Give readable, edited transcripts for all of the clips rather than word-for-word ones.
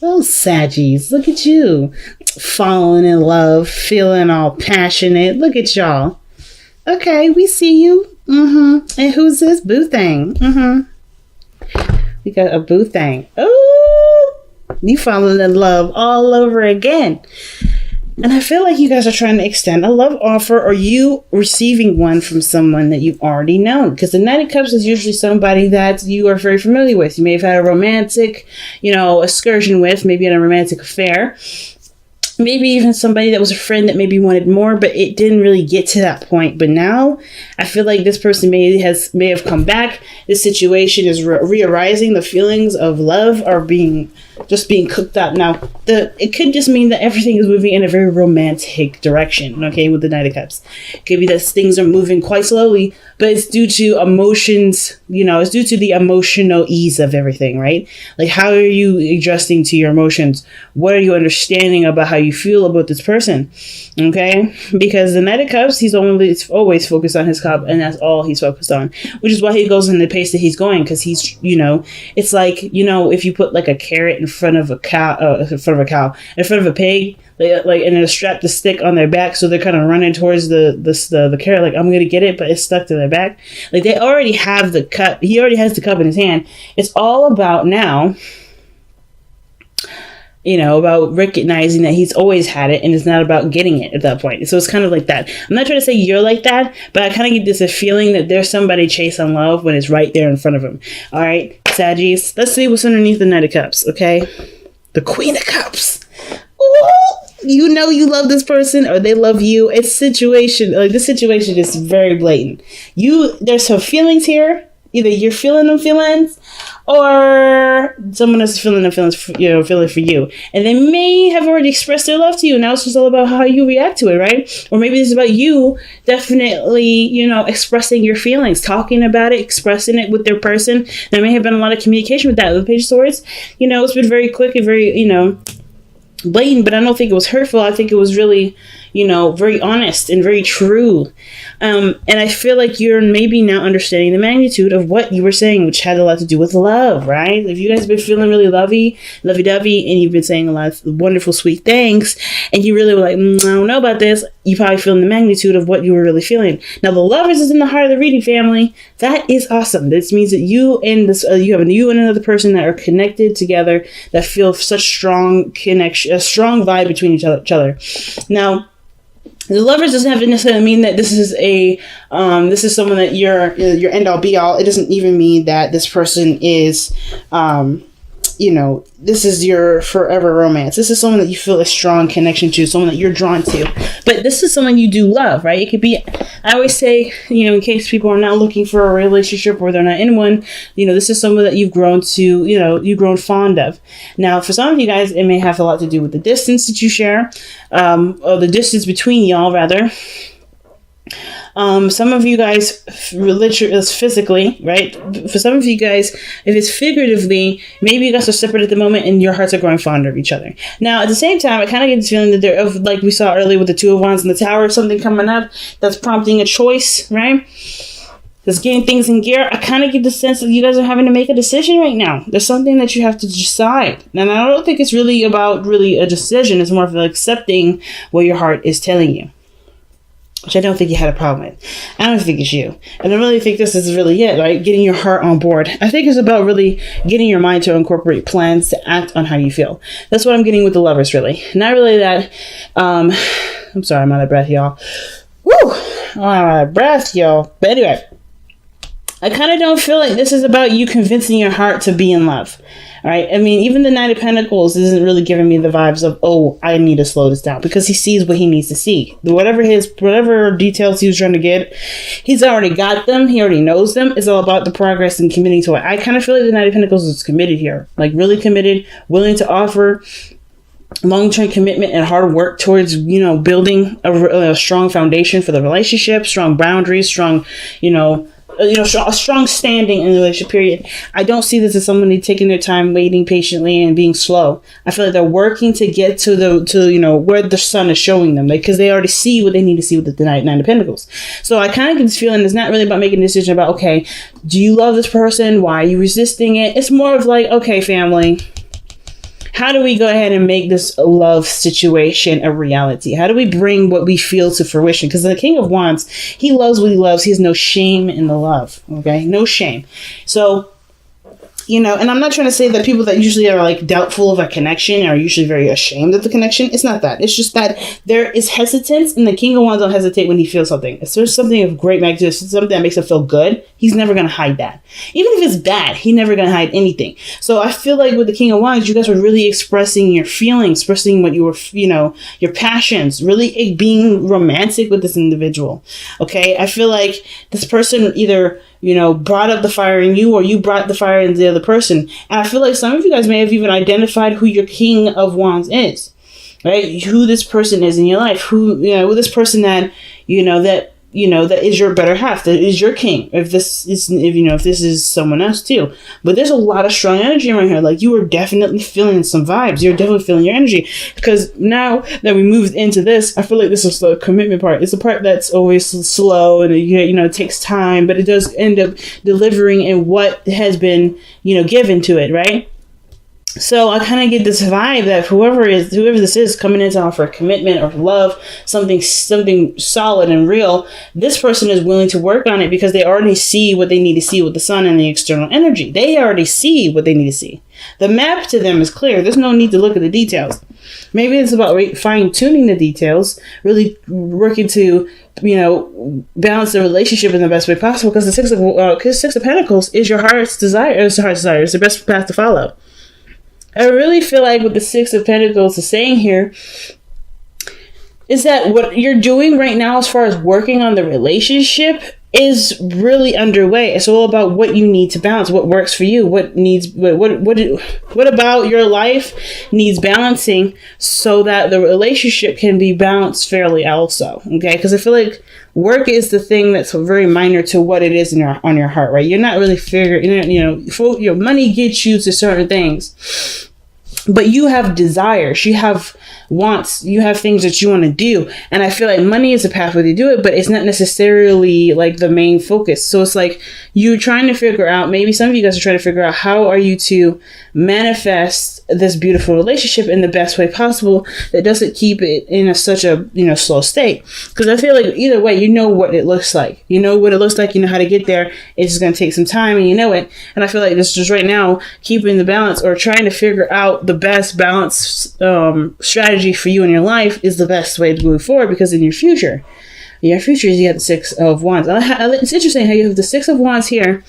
Oh, Saggies, look at you. Falling in love, feeling all passionate. Look at y'all. Okay, we see you. And who's this? Boo Thing. We got a Boo Thing. Oh, you falling in love all over again. And I feel like you guys are trying to extend a love offer, or you receiving one from someone that you already know. Because the Knight of Cups is usually somebody that you are very familiar with. You may have had a romantic, excursion with, maybe in a romantic affair. Maybe even somebody that was a friend that maybe wanted more, but it didn't really get to that point. But now I feel like this person may have come back. This situation is re-arising. The feelings of love are being cooked up. Now, it could just mean that everything is moving in a very romantic direction, okay, with the Knight of Cups. It could be that things are moving quite slowly, but it's due to emotions, it's due to the emotional ease of everything, right? Like, how are you adjusting to your emotions? What are you understanding about how you feel about this person, okay? Because the Knight of Cups, he's always focused on his cup, and that's all he's focused on, which is why he goes in the pace that he's going, because he's, it's like, if you put like a carrot in front of a pig, and they're strapped the stick on their back, so they're kind of running towards the carrot, like, I'm gonna get it, but it's stuck to their back. Like, they already have the cup. He already has the cup in his hand. It's all about now, about recognizing that he's always had it, and it's not about getting it at that point. So it's kind of like that. I'm not trying to say you're like that, but I kind of get this feeling that there's somebody chasing love when it's right there in front of him. All right, Saggies, let's see what's underneath the Knight of Cups, okay? The Queen of Cups. Ooh, you love this person, or they love you. It's situation. Like, this situation is very blatant. There's some feelings here. Either you're feeling them feelings, or someone else is feeling them feelings, feeling for you. And they may have already expressed their love to you. Now it's just all about how you react to it, right? Or maybe it's about you definitely, expressing your feelings, talking about it, expressing it with their person. There may have been a lot of communication with that. The Page of Swords, it's been very quick and very, blatant, but I don't think it was hurtful. I think it was really, very honest and very true. And I feel like you're maybe now understanding the magnitude of what you were saying, which had a lot to do with love, right? If you guys have been feeling really lovey-dovey, and you've been saying a lot of wonderful, sweet things, and you really were like, I don't know about this, you probably feeling the magnitude of what you were really feeling. Now, the Lovers is in the heart of the reading, family. That is awesome. This means that you and another person that are connected together, that feel such strong connection, a strong vibe between each other. Now, the Lovers doesn't have to necessarily mean that this is someone that you're end all be all. It doesn't even mean that this person is, this is your forever romance. This is someone that you feel a strong connection to, someone that you're drawn to. But this is someone you do love, right? It could be, I always say, in case people are not looking for a relationship or they're not in one, this is someone that you've grown to, you've grown fond of. Now, for some of you guys, it may have a lot to do with the distance that you share, or the distance between y'all, rather. Some of you guys, literally, is physically, right? For some of you guys, if it's figuratively, maybe you guys are separate at the moment and your hearts are growing fonder of each other. Now, at the same time, I kind of get this feeling that there, like we saw earlier with the Two of Wands in the Tower, something coming up that's prompting a choice, right? That's getting things in gear. I kind of get the sense that you guys are having to make a decision right now. There's something that you have to decide. And I don't think it's really about a decision. It's more of accepting what your heart is telling you, which I don't think you had a problem with. I don't think it's you. And I really think this is really it, right? Getting your heart on board. I think it's about really getting your mind to incorporate plans to act on how you feel. That's what I'm getting with the Lovers, really. Not really that, I'm sorry, I'm out of breath, y'all. Woo! I'm out of breath, y'all. But anyway, I kind of don't feel like this is about you convincing your heart to be in love. All right. I mean, even the Knight of Pentacles isn't really giving me the vibes of, oh, I need to slow this down, because he sees what he needs to see. Whatever details he was trying to get, he's already got them. He already knows them. It's all about the progress and committing to it. I kind of feel like the Knight of Pentacles is committed here, like really committed, willing to offer long-term commitment and hard work towards, building a strong foundation for the relationship, strong boundaries, strong, a strong standing in the relationship, period. I don't see this as somebody taking their time, waiting patiently and being slow. I feel like they're working to get to where the sun is showing them, because they already see what they need to see with the Nine of Pentacles. So I kind of get this feeling it's not really about making a decision about, okay, do you love this person? Why are you resisting it? It's more of like, okay, family, how do we go ahead and make this love situation a reality? How do we bring what we feel to fruition? Because the King of Wands, he loves what he loves. He has no shame in the love. Okay, no shame. So, you know, and I'm not trying to say that people that usually are like doubtful of a connection are usually very ashamed of the connection. It's not that. It's just that there is hesitance, and the King of Wands don't hesitate when he feels something. If there's something of great magnitude, something that makes him feel good, he's never going to hide that. Even if it's bad, he's never going to hide anything. So I feel like with the King of Wands, you guys were really expressing your feelings, expressing what you were, you know, your passions, really being romantic with this individual. Okay. I feel like this person either, you know, brought up the fire in you, or you brought the fire in the other person. And I feel like some of you guys may have even identified who your King of Wands is, right? Who this person is in your life, who, you know, this person that is your better half, that is your king. If this is someone else too. But there's a lot of strong energy right here. Like, you are definitely feeling some vibes. You're definitely feeling your energy. Because now that we moved into this, I feel like this is the commitment part. It's the part that's always slow, and it takes time, but it does end up delivering in what has been, given to it, right? So I kind of get this vibe that whoever this is coming in to offer commitment or love, something solid and real, this person is willing to work on it because they already see what they need to see with the sun and the external energy. They already see what they need to see. The map to them is clear. There's no need to look at the details. Maybe it's about fine-tuning the details, really working to, balance the relationship in the best way possible, because the Six of Pentacles is your heart's desire. It's the best path to follow. I really feel like what the Six of Pentacles is saying here is that what you're doing right now as far as working on the relationship is really underway. It's all about what you need to balance, what works for you, what about your life needs balancing so that the relationship can be balanced fairly also, okay? Because I feel like work is the thing that's very minor to what it is on your heart, right? You're not really figuring, your money gets you to certain things, but you have desires, you have wants, you have things that you want to do. And I feel like money is a pathway to do it, but it's not necessarily like the main focus. So it's like you're trying to figure out, maybe some of you guys are trying to figure out, how are you to manifest this beautiful relationship in the best way possible that doesn't keep it in such a slow state. Because I feel like either way, you know what it looks like. You know what it looks like, you know how to get there. It's just going to take some time, and you know it. And I feel like this just right now, keeping the balance or trying to figure out the best balance strategy for you in your life is the best way to move forward, because in your future you have the Six of Wands. It's interesting how you have the Six of Wands here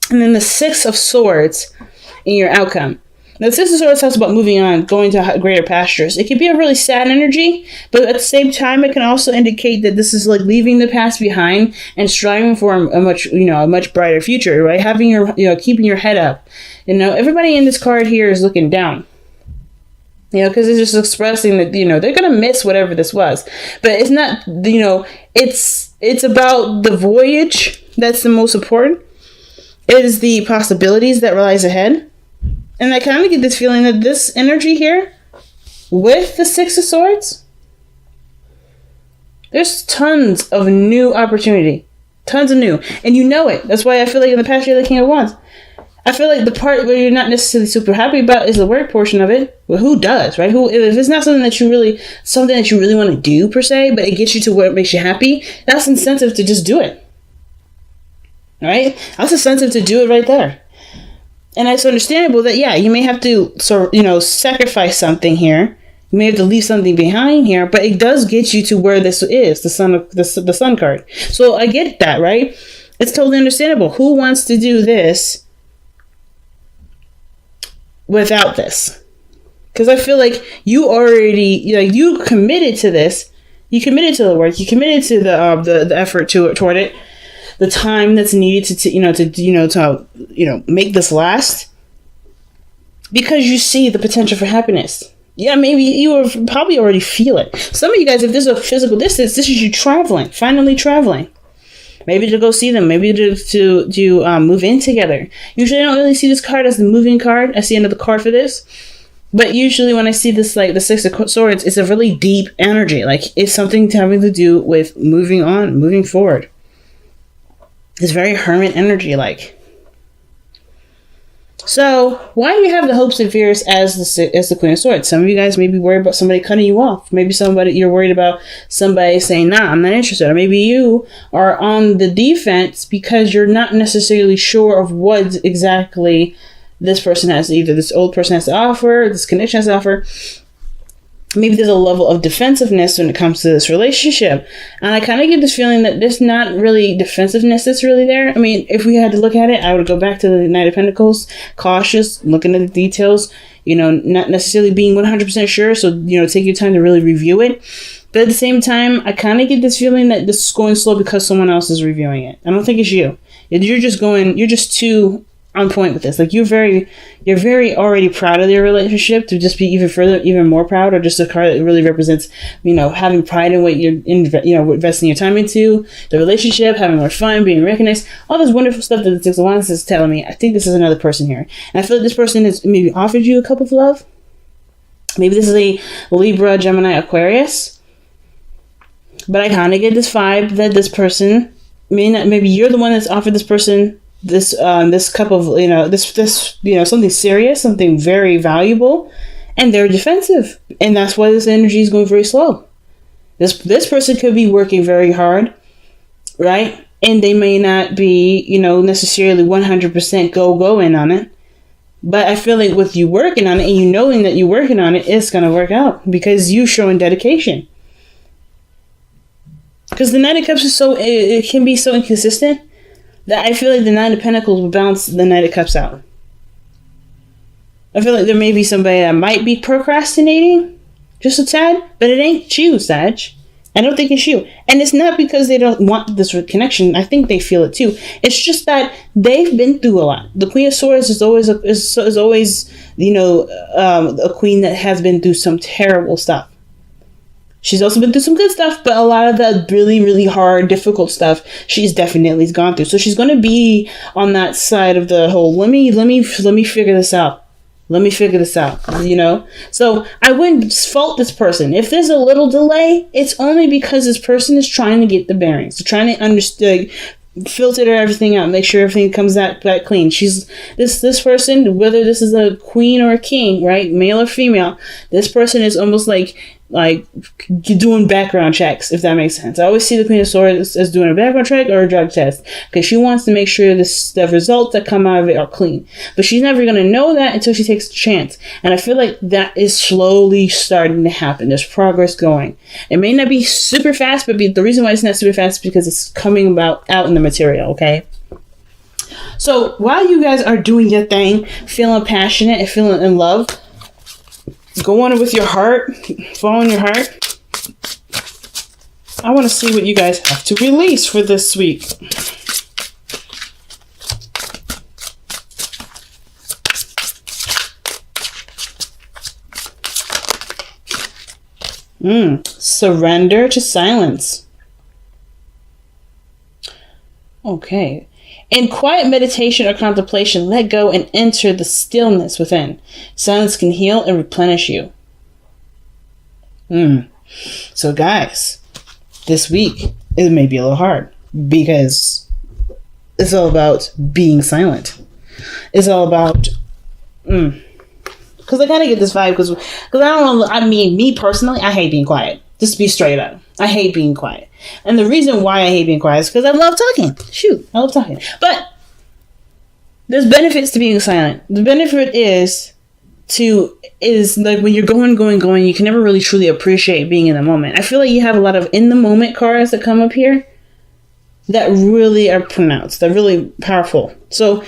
and then the Six of Swords in your outcome. Now, the Six of Swords talks about moving on, going to greater pastures. It can be a really sad energy, but at the same time, it can also indicate that this is like leaving the past behind and striving for a much brighter future, right? Having keeping your head up. Everybody in this card here is looking down. Because it's just expressing that, they're going to miss whatever this was. But it's not, it's about the voyage that's the most important. It is the possibilities that lies ahead. And I kind of get this feeling that this energy here with the Six of Swords, there's tons of new opportunity. Tons of new. And you know it. That's why I feel like in the past you're the King of Wands. I feel like the part where you're not necessarily super happy about is the work portion of it. Well, who does, right? If it's not something that you really want to do per se, but it gets you to where it makes you happy, that's incentive to just do it. Right? That's incentive to do it right there. And it's understandable that, you may have to, sacrifice something here. You may have to leave something behind here, but it does get you to where this is, the sun card. So I get that, right? It's totally understandable. Who wants to do this without this? Because I feel like you already, you committed to this. You committed to the work. You committed to the effort toward it. The time that's needed to make this last, because you see the potential for happiness. Yeah, maybe you probably already feel it. Some of you guys, if there's a physical distance, this is you finally traveling. Maybe to go see them, maybe to move in together. Usually I don't really see this card as the moving card. I see another card for this. But usually when I see this, like the Six of Swords, it's a really deep energy. Like it's something having to do with moving on, moving forward. It's very hermit energy like. So why do you have the hopes and fears as the Queen of Swords? Some of you guys may be worried about somebody cutting you off. Maybe you're worried about somebody saying, nah, I'm not interested. Or maybe you are on the defense because you're not necessarily sure of what exactly this person has, either this old person has to offer, this connection has to offer. Maybe there's a level of defensiveness when it comes to this relationship. And I kind of get this feeling that there's not really defensiveness that's really there. I mean, if we had to look at it, I would go back to the Knight of Pentacles, cautious, looking at the details, not necessarily being 100% sure. So, take your time to really review it. But at the same time, I kind of get this feeling that this is going slow because someone else is reviewing it. I don't think it's you. You're just too on point with this. Like you're very already proud of your relationship to just be even more proud, or just a card that really represents, having pride in what you're investing your time into, the relationship, having more fun, being recognized, all this wonderful stuff that the Six of Wands is telling me. I think this is another person here. And I feel like this person has maybe offered you a cup of love. Maybe this is a Libra, Gemini, Aquarius. But I kind of get this vibe that this person, maybe you're the one that's offered this person this cup of something serious, something very valuable, and they're defensive, and that's why this energy is going very slow. This person could be working very hard, right? And they may not be necessarily 100% go in on it, but I feel like with you working on it and you knowing that you're working on it, it's gonna work out because you showing dedication. Because the Knight of Cups it can be so inconsistent that I feel like the Nine of Pentacles will balance the Knight of Cups out. I feel like there may be somebody that might be procrastinating just a tad, but it ain't you, Sag. I don't think it's you. And it's not because they don't want this connection. I think they feel it too. It's just that they've been through a lot. The Queen of Swords is always a queen that has been through some terrible stuff. She's also been through some good stuff, but a lot of the really, really hard, difficult stuff she's definitely gone through. So she's going to be on that side of the whole, let me figure this out. Let me figure this out, So I wouldn't fault this person. If there's a little delay, it's only because this person is trying to get the bearings. They're trying to understand, filter everything out, make sure everything comes out back clean. She's this person, whether this is a queen or a king, right, male or female, this person is almost like doing background checks, if that makes sense. I always see the Queen of Swords as doing a background check or a drug test because she wants to make sure the results that come out of it are clean. But she's never going to know that until she takes a chance. And I feel like that is slowly starting to happen. There's progress going. It may not be super fast, but the reason why it's not super fast is because it's coming out in the material, okay? So while you guys are doing your thing, feeling passionate and feeling in love, go on it with your heart, following your heart. I want to see what you guys have to release for this week. Surrender to silence. Okay. In quiet meditation or contemplation, let go and enter the stillness within. Silence can heal and replenish you. So guys, this week, it may be a little hard because it's all about being silent. It's all about... Because I kind of get this vibe because me personally, I hate being quiet. Just to be straight up. I hate being quiet. And the reason why I hate being quiet is because I love talking. I love talking. But there's benefits to being silent. The benefit is like when you're going, you can never really truly appreciate being in the moment. I feel like you have a lot of in the moment cards that come up here that really are pronounced. They're really powerful. So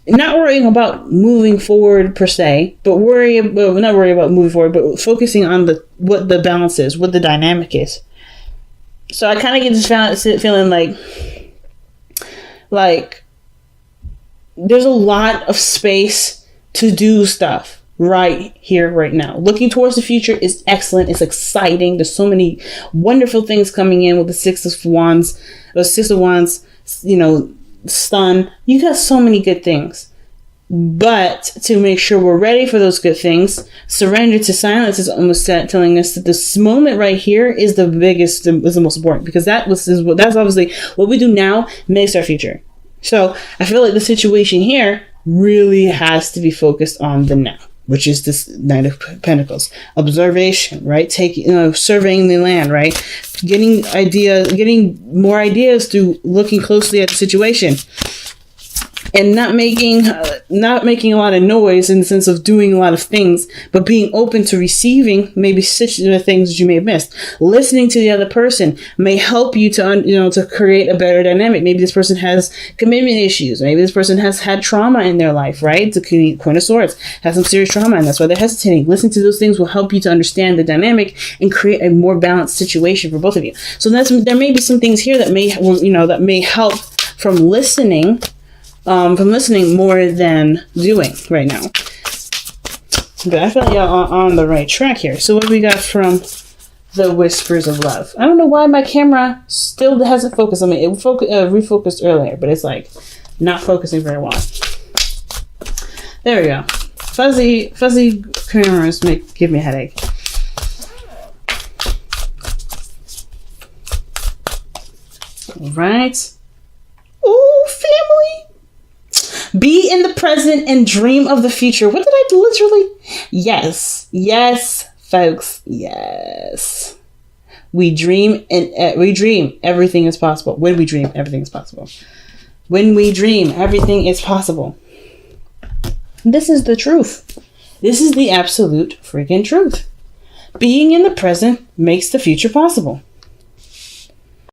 not worrying about moving forward per se, but not worrying about moving forward, but focusing on what the balance is, what the dynamic is. So I kind of get this feeling like there's a lot of space to do stuff right here, right now. Looking towards the future is excellent. It's exciting. There's so many wonderful things coming in with the Six of Wands, Sun. You got so many good things. But to make sure we're ready for those good things, surrender to silence is almost telling us that this moment right here is the biggest, is the most important, because that's obviously what we do now makes our future. So I feel like the situation here really has to be focused on the now, which is this Knight of Pentacles. Observation, right? Surveying the land, right? Getting more ideas through looking closely at the situation. And not making a lot of noise in the sense of doing a lot of things, but being open to receiving maybe things that you may have missed. Listening to the other person may help you to create a better dynamic. Maybe this person has commitment issues. Maybe this person has had trauma in their life, right? The Queen of Swords has some serious trauma, and that's why they're hesitating. Listening to those things will help you to understand the dynamic and create a more balanced situation for both of you. So there may be some things here that may help from listening. From listening more than doing right now. But I feel like y'all are on the right track here. So what we got from the Whispers of Love? I don't know why my camera still hasn't focused on me. It refocused earlier, but it's like not focusing very well. There we go. Fuzzy cameras give me a headache. All right. Ooh, family. Be in the present and dream of the future. What did I literally? Yes, folks. Yes. We dream everything is possible. When we dream, everything is possible. When we dream, everything is possible. This is the truth. This is the absolute freaking truth. Being in the present makes the future possible.